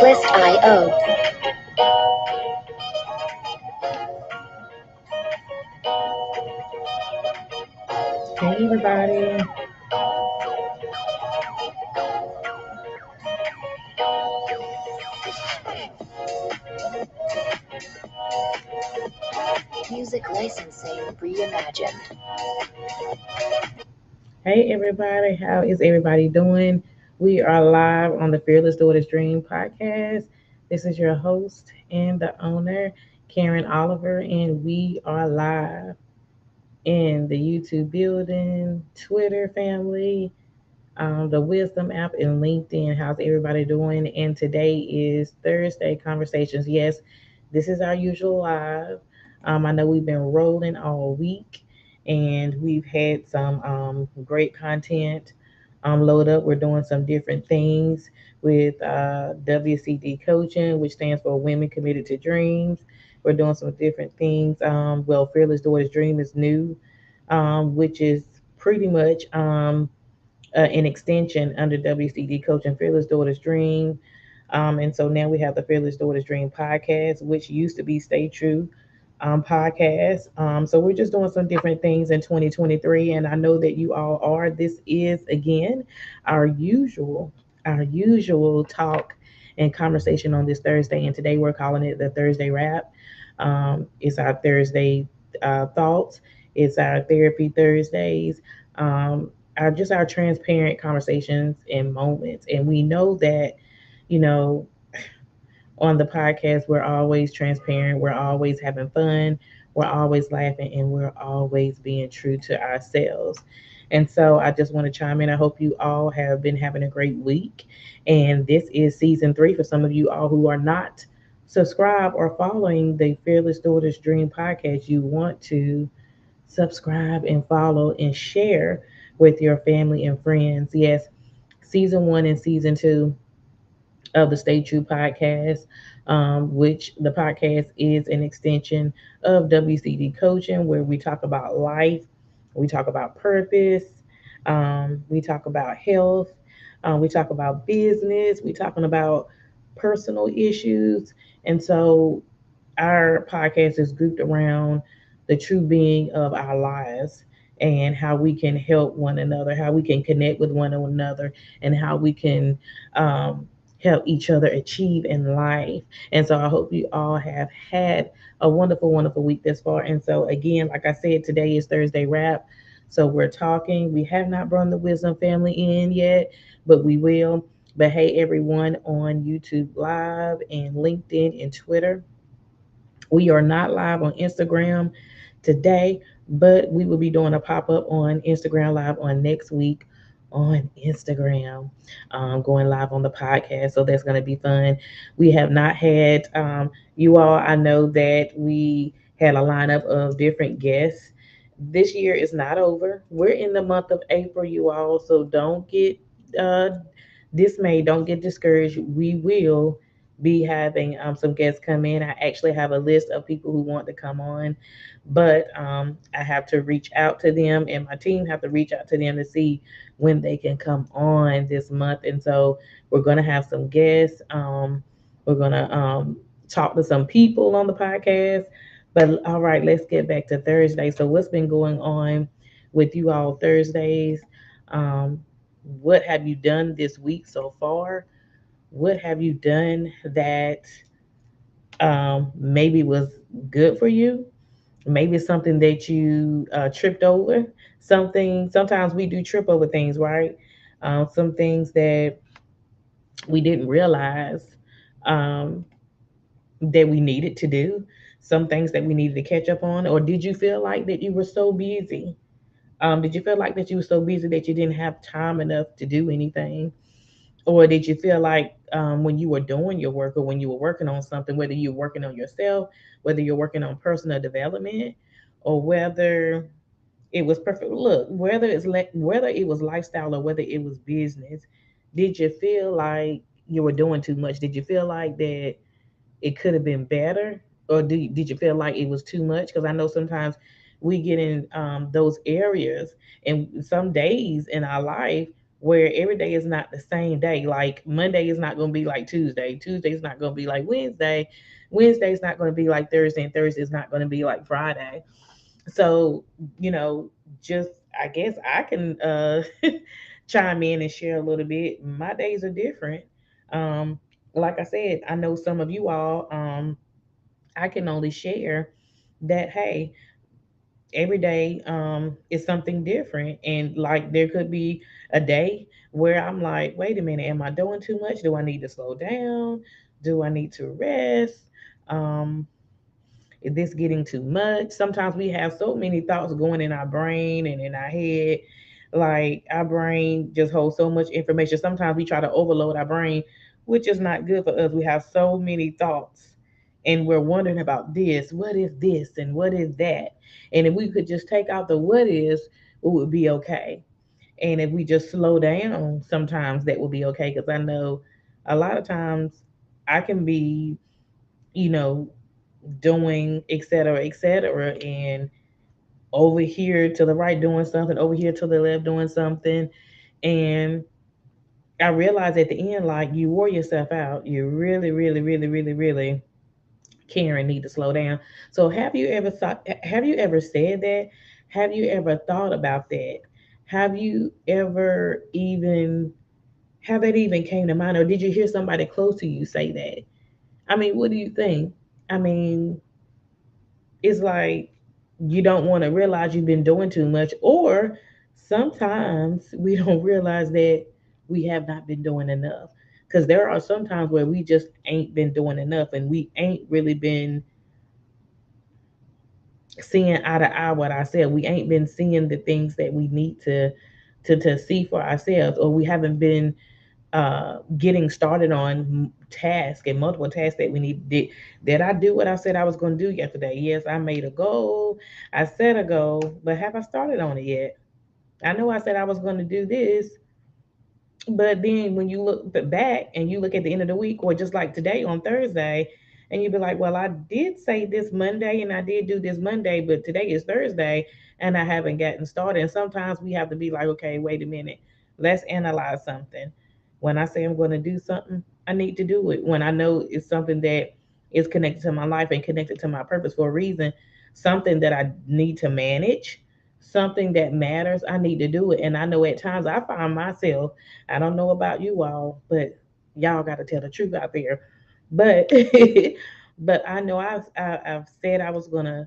Limitless.io. Hey everybody. Music licensing reimagined. Hey everybody. How is everybody doing? We are live on the Fearless Daughters Dream podcast. This is your host and the owner, Karen Oliver, and we are live in the YouTube building, Twitter family, the Wisdom app, and LinkedIn. How's everybody doing? And today is Thursday Conversations. Yes, this is our usual live. I know we've been rolling all week and we've had some great content load up. We're doing some different things with WCD Coaching, which stands for Women Committed to Dreams. We're doing some different things. Fearless Daughters Dream is new, which is pretty much an extension under WCD Coaching Fearless Daughters Dream. And so now we have the Fearless Daughters Dream podcast, which used to be Stay True podcast. So we're just doing some different things in 2023, and I know that you all are. This is again our usual talk and conversation on this Thursday, and today we're calling it the Thursday Wrap. It's our Thursday thoughts. It's our therapy Thursdays. Our transparent conversations and moments, and we know that you know on the podcast, we're always transparent, we're always having fun, we're always laughing, and we're always being true to ourselves. And so I just want to chime in. I hope you all have been having a great week. And this is season 3 for some of you all who are not subscribed or following the Fearless Daughters Dream podcast. You want to subscribe and follow and share with your family and friends. Yes, season 1 and season 2 of the Stay True podcast, which the podcast is an extension of WCD Coaching, where we talk about life, we talk about purpose, we talk about health, we talk about business, we talking about personal issues, and so our podcast is grouped around the true being of our lives and how we can help one another, how we can connect with one another, and how we can um, help each other achieve in life. And so I hope you all have had a wonderful, wonderful week this far. And so, again, like I said, today is Thursday Wrap. So we're talking. We have not brought the Wisdom family in yet, but we will. But hey, everyone on YouTube Live and LinkedIn and Twitter, we are not live on Instagram today, but we will be doing a pop up on Instagram Live on next week on Instagram, going live on the podcast. So that's going to be fun. We have not had you all. I know that we had a lineup of different guests. This year is not over. We're in the month of April, you all. So don't get uh, dismayed. Don't get discouraged. We will be having some guests come in. I actually have a list of people who want to come on, but I have to reach out to them, and my team have to reach out to them to see when they can come on this month. And so we're going to have some guests. We're going to talk to some people on the podcast. But all right, let's get back to Thursday. So, what's been going on with you all Thursdays? Um, what have you done this week so far? What have you done that maybe was good for you? Maybe it's something that you tripped over. Something, sometimes we do trip over things, right? Some things that we didn't realize um, that we needed to do, some things that we needed to catch up on. Or did you feel like that you were so busy? Did you feel like that you were so busy that you didn't have time enough to do anything? Or did you feel like when you were doing your work or when you were working on something, whether you're working on yourself, whether you're working on personal development, or whether it was perfect, look, whether it was lifestyle or whether it was business, did you feel like you were doing too much? Did you feel like that it could have been better, or did you feel like it was too much? Because I know sometimes we get in those areas, and some days in our life where every day is not the same day. Like Monday is not going to be like Tuesday. Tuesday is not going to be like Wednesday. Wednesday is not going to be like Thursday, and Thursday is not going to be like Friday. So, you know, just I guess I can chime in and share a little bit. My days are different. Um, like I said, I know some of you all, I can only share that, hey, every day is something different. And like there could be a day where I'm like, wait a minute, am I doing too much? Do I need to slow down? Do I need to rest? Um, is this getting too much? Sometimes we have so many thoughts going in our brain and in our head. Like our brain just holds so much information. Sometimes we try to overload our brain, which is not good for us. We have so many thoughts and we're wondering about this. What is this? And what is that? And if we could just take out the what is, it would be okay. And if we just slow down, sometimes that would be okay. Because I know a lot of times I can be, you know, doing et cetera, and over here to the right doing something, over here to the left doing something. And I realized at the end, like you wore yourself out. You really, really, really, really, really care and need to slow down. So have you ever said that? Have you ever thought about that? Have you ever even have that even came to mind? Or did you hear somebody close to you say that? I mean, what do you think? I mean, it's like you don't want to realize you've been doing too much, or sometimes we don't realize that we have not been doing enough, because there are some times where we just ain't been doing enough and we ain't really been seeing eye to eye with ourselves. We ain't been seeing the things that we need to see for ourselves, or we haven't been getting started on tasks and multiple tasks that we need. Did I do what I said I was going to do yesterday? Yes, I made a goal. I set a goal, but have I started on it yet? I know I said I was going to do this, but then when you look back and you look at the end of the week, or just like today on Thursday, and you be like, well, I did say this Monday and I did do this Monday, but today is Thursday and I haven't gotten started. And sometimes we have to be like, okay, wait a minute, let's analyze something. When I say I'm going to do something, I need to do it. When I know it's something that is connected to my life and connected to my purpose for a reason, something that I need to manage, something that matters, I need to do it. And I know at times I find myself, I don't know about you all, but y'all got to tell the truth out there. But but I know I've said I was gonna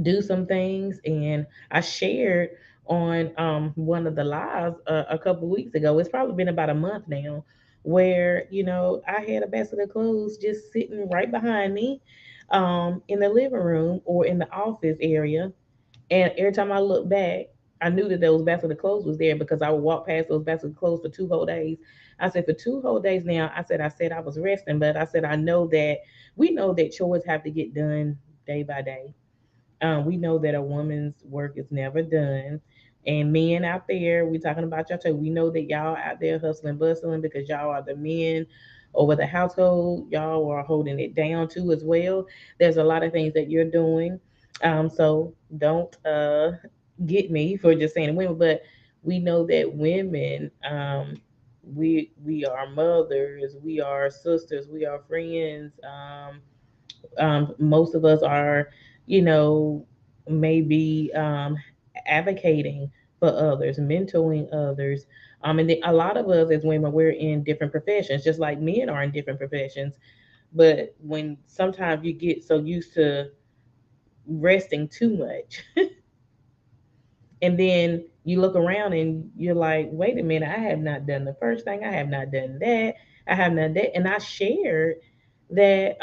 do some things, and I shared on one of the lives a couple weeks ago. It's probably been about a month now, where I had a basket of clothes just sitting right behind me, in the living room or in the office area, and every time I look back, I knew that those baskets of clothes was there because I would walk past those baskets of clothes for 2 whole days. I said for 2 whole days now, I said I was resting, but I said I know that we know that chores have to get done day by day. We know that a woman's work is never done. And men out there, we talking about y'all too. We know that y'all out there hustling, bustling because y'all are the men over the household. Y'all are holding it down too as well. There's a lot of things that you're doing. So don't get me for just saying women, but we know that women, we are mothers, we are sisters, we are friends. Most of us are, you know, maybe advocating for others, mentoring others. And a lot of us as women, we're in different professions, just like men are in different professions. But when sometimes you get so used to resting too much, and then you look around and you're like, wait a minute, I have not done the first thing, I have not done that, I have not that. And I shared that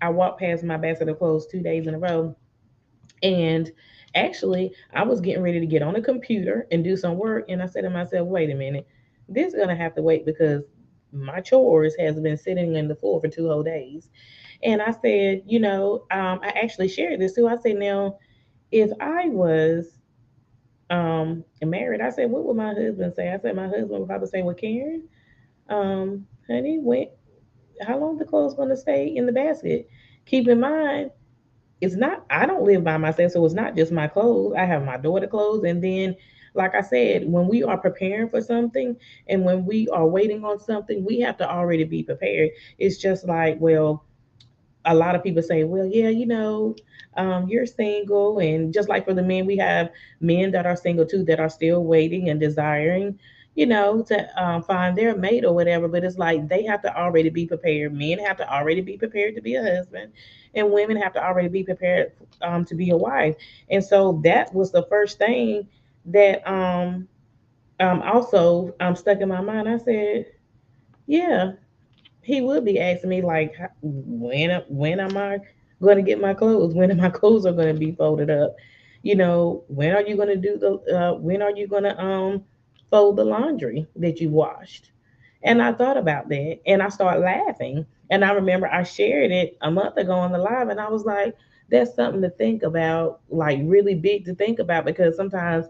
I walked past my basket of clothes 2 days in a row. And actually, I was getting ready to get on a computer and do some work. And I said to myself, wait a minute, this is going to have to wait because my chores has been sitting in the floor for 2 whole days. And I said, I actually shared this too. I said, now, if I was married, I said, what would my husband say? I said, my husband would probably say, well, Karen, honey, how long the clothes going to stay in the basket? Keep in mind, it's not, I don't live by myself, so it's not just my clothes. I have my daughter clothes, and then like I said, when we are preparing for something and when we are waiting on something, we have to already be prepared. It's just like, well, a lot of people say, well, yeah, you're single. And just like for the men, we have men that are single too, that are still waiting and desiring, to find their mate or whatever. But it's like they have to already be prepared. Men have to already be prepared to be a husband, and women have to already be prepared to be a wife. And so that was the first thing that also stuck in my mind. I said, yeah, he would be asking me like, when am I going to get my clothes? When are my clothes are going to be folded up? When are you going to do the? When are you going to fold the laundry that you washed? And I thought about that, and I started laughing. And I remember I shared it a month ago on the live, and I was like, that's something to think about, like really big to think about, because sometimes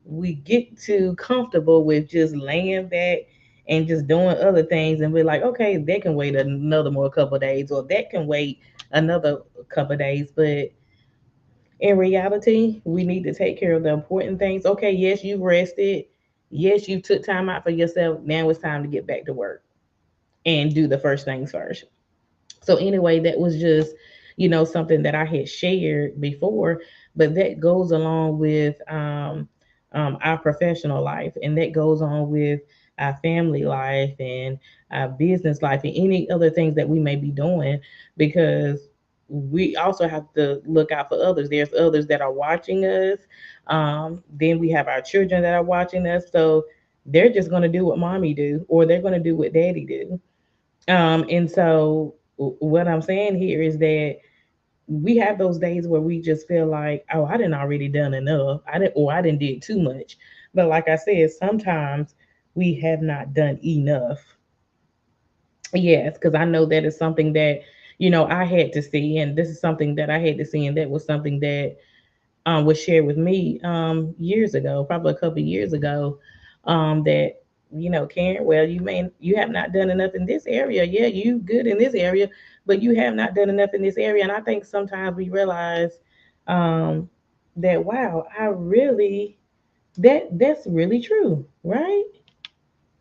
we get too comfortable with just laying back and just doing other things, and we're like, okay, that can wait another more couple of days, or that can wait another couple of days. But in reality, we need to take care of the important things. Okay, yes, you rested. Yes, you took time out for yourself. Now it's time to get back to work and do the first things first. So anyway, that was just, something that I had shared before, but that goes along with our professional life, and that goes on with our family life and our business life and any other things that we may be doing, because we also have to look out for others. There's others that are watching us. Then we have our children that are watching us. So they're just going to do what mommy do, or they're going to do what daddy do. And so what I'm saying here is that we have those days where we just feel like, oh, I didn't already done enough. I didn't did too much. But like I said, sometimes we have not done enough. Yes, because I know that is something that, I had to see, and this is something that I had to see, and that was something that was shared with me years ago, probably a couple of years ago, that Karen, well, you have not done enough in this area. Yeah, you good in this area, but you have not done enough in this area. And I think sometimes we realize um, that, wow, I really that's really true, right?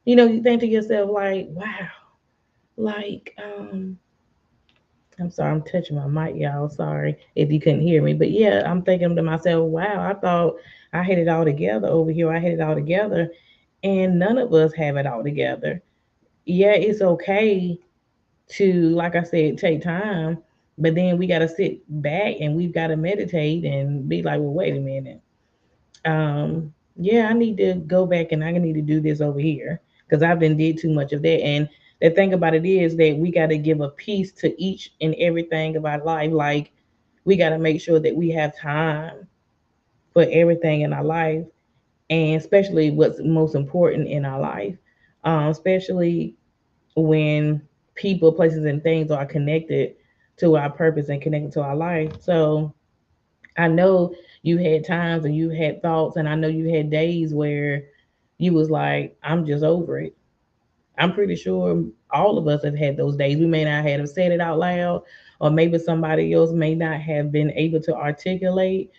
You think to yourself like, wow, like I'm sorry, I'm touching my mic, y'all. Sorry if you couldn't hear me. But yeah, I'm thinking to myself, wow, I thought I had it all together over here. I had it all together. And none of us have it all together. Yeah, it's okay to, like I said, take time. But then we got to sit back and we've got to meditate and be like, well, wait a minute. Yeah, I need to go back and I need to do this over here because I've been did too much of that. And the thing about it is that we got to give a piece to each and everything of our life. Like we got to make sure that we have time for everything in our life, and especially what's most important in our life, especially when people, places, and things are connected to our purpose and connected to our life. So I know you had times and you had thoughts, and I know you had days where you was like, I'm just over it. I'm pretty sure all of us have had those days. We may not have said it out loud, or maybe somebody else may not have been able to articulate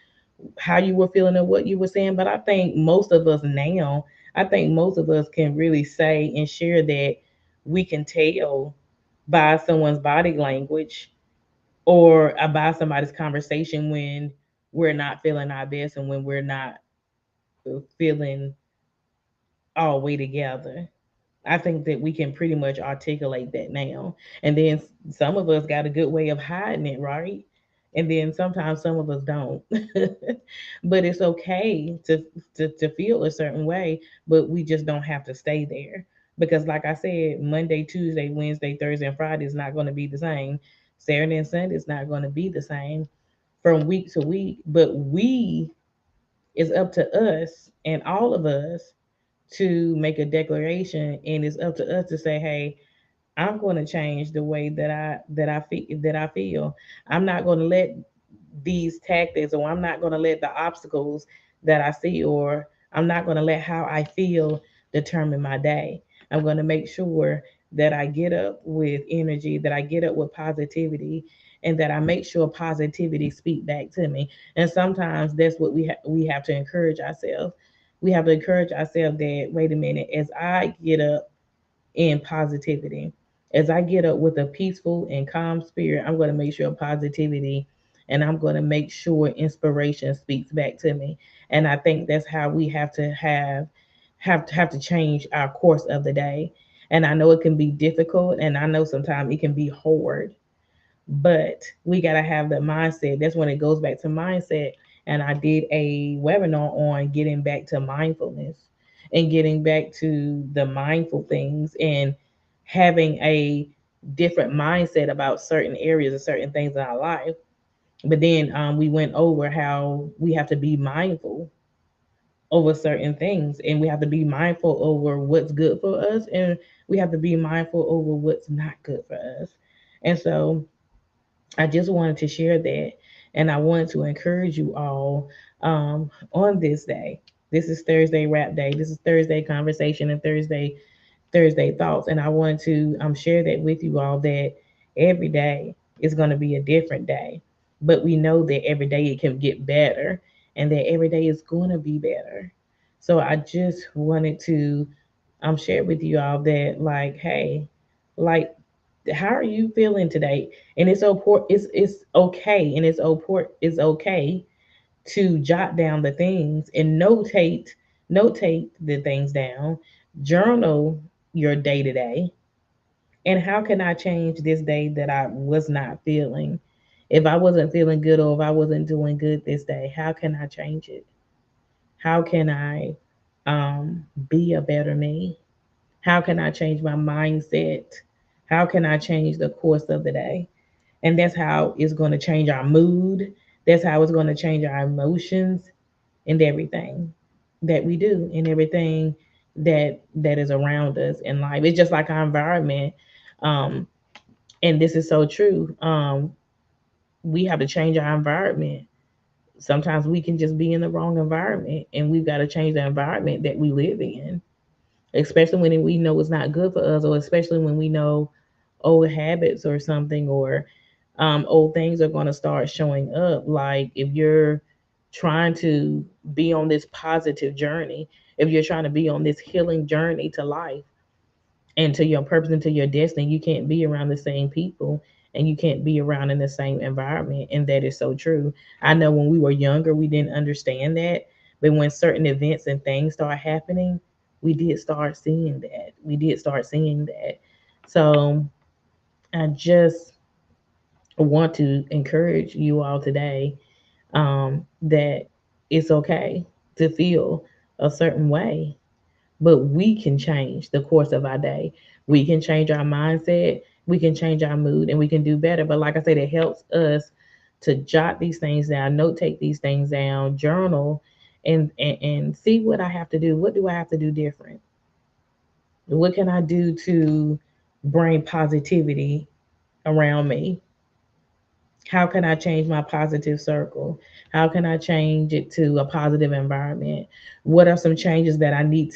how you were feeling or what you were saying. But I think most of us now, I think most of us can really say and share that we can tell by someone's body language or by somebody's conversation when we're not feeling our best and when we're not feeling all way together. I think that we can pretty much articulate that now. And then some of us got a good way of hiding it, right? And then sometimes some of us don't. But it's okay to feel a certain way, but we just don't have to stay there. Because like I said, Monday, Tuesday, Wednesday, Thursday, and Friday is not going to be the same. Saturday and Sunday is not going to be the same from week to week. But it's up to us and all of us to make a declaration, and it's up to us to say, hey, I'm going to change the way that I feel. I'm not going to let these tactics, or I'm not going to let the obstacles that I see, or I'm not going to let how I feel determine my day. I'm going to make sure that I get up with energy, that I get up with positivity, and that I make sure positivity speak back to me. And sometimes that's what we have to encourage ourselves. We have to encourage ourselves that, wait a minute, as I get up in positivity, as I get up with a peaceful and calm spirit, I'm going to make sure positivity and I'm going to make sure inspiration speaks back to me. And I think that's how we have to change our course of the day. And I know it can be difficult and I know sometimes it can be hard, but we got to have the mindset. That's when it goes back to mindset. And I did a webinar on getting back to mindfulness and getting back to the mindful things and having a different mindset about certain areas or certain things in our life. But then we went over how we have to be mindful over certain things, and we have to be mindful over what's good for us, and we have to be mindful over what's not good for us. And so I just wanted to share that, and I wanted to encourage you all on this day. This is Thursday Wrap Day. This is Thursday Conversation and Thursday Thoughts, and I wanted to share that with you all that every day is going to be a different day, but we know that every day it can get better, and that every day is going to be better. So I just wanted to share with you all that, like, hey, like, how are you feeling today? And it's okay, and it's okay to jot down the things and notate the things down, journal your day to day, and how can I change this day that I was not feeling? If I wasn't feeling good or if I wasn't doing good this day, how can I change it? How can I be a better me? How can I change my mindset? How can I change the course of the day? And that's how it's going to change our mood. That's how it's going to change our emotions and everything that we do and everything that is around us in life. It's just like our environment. Um, and this is so true. We have to change our environment. Sometimes we can just be in the wrong environment, and we've got to change the environment that we live in, especially when we know it's not good for us, or especially when we know old habits or something, or old things are going to start showing up. Like if you're trying to be on this positive journey, if you're trying to be on this healing journey to life and to your purpose and to your destiny, you can't be around the same people and you can't be around in the same environment. And that is so true. I know when we were younger, we didn't understand that. But when certain events and things start happening, we did start seeing that. We did start seeing that. So I just want to encourage you all today that it's okay to feel a certain way, but we can change the course of our day. We can change our mindset, we can change our mood, and we can do better. But like I said, it helps us to jot these things down, notate these things down, journal, and see what I have to do. What do I have to do different? What can I do to bring positivity around me? How can I change my positive circle? How can I change it to a positive environment? What are some changes that I need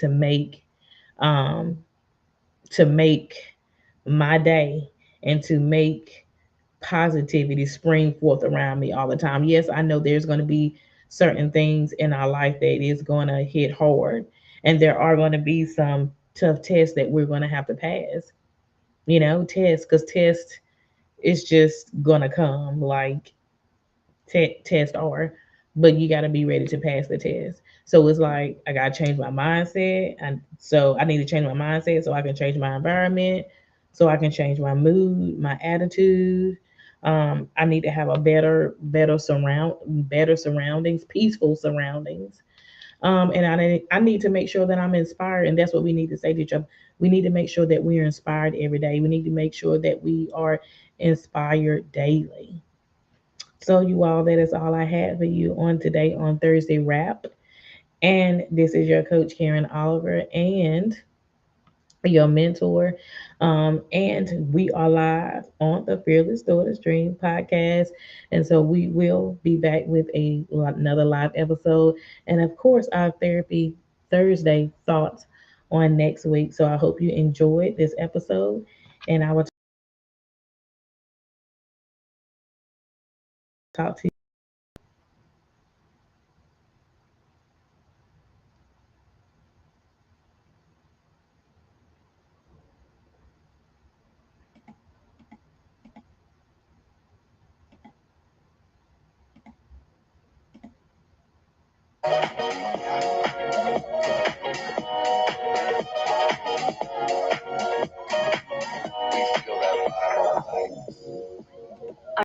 um, to make my day and to make positivity spring forth around me all the time? Yes, I know there's going to be certain things in our life that is going to hit hard, and there are going to be some tough tests that we're going to have to pass. Tests, because test is just going to come like test are, but you got to be ready to pass the test. So it's like I got to change my mindset, and so I need to change my mindset so I can change my environment, so I can change my mood, my attitude. I need to have a better surroundings, peaceful surroundings. And I need to make sure that I'm inspired, and that's what we need to say to each other. We need to make sure that we are inspired every day. We need to make sure that we are inspired daily. So, you all, that is all I had for you on today on Thursday Wrap. And this is your coach, Karen Oliver, and your mentor. And we are live on the Fearless Daughters Dream podcast. And so we will be back with another live episode. And of course, our Therapy Thursday thoughts on next week. So I hope you enjoyed this episode. And I will talk to you.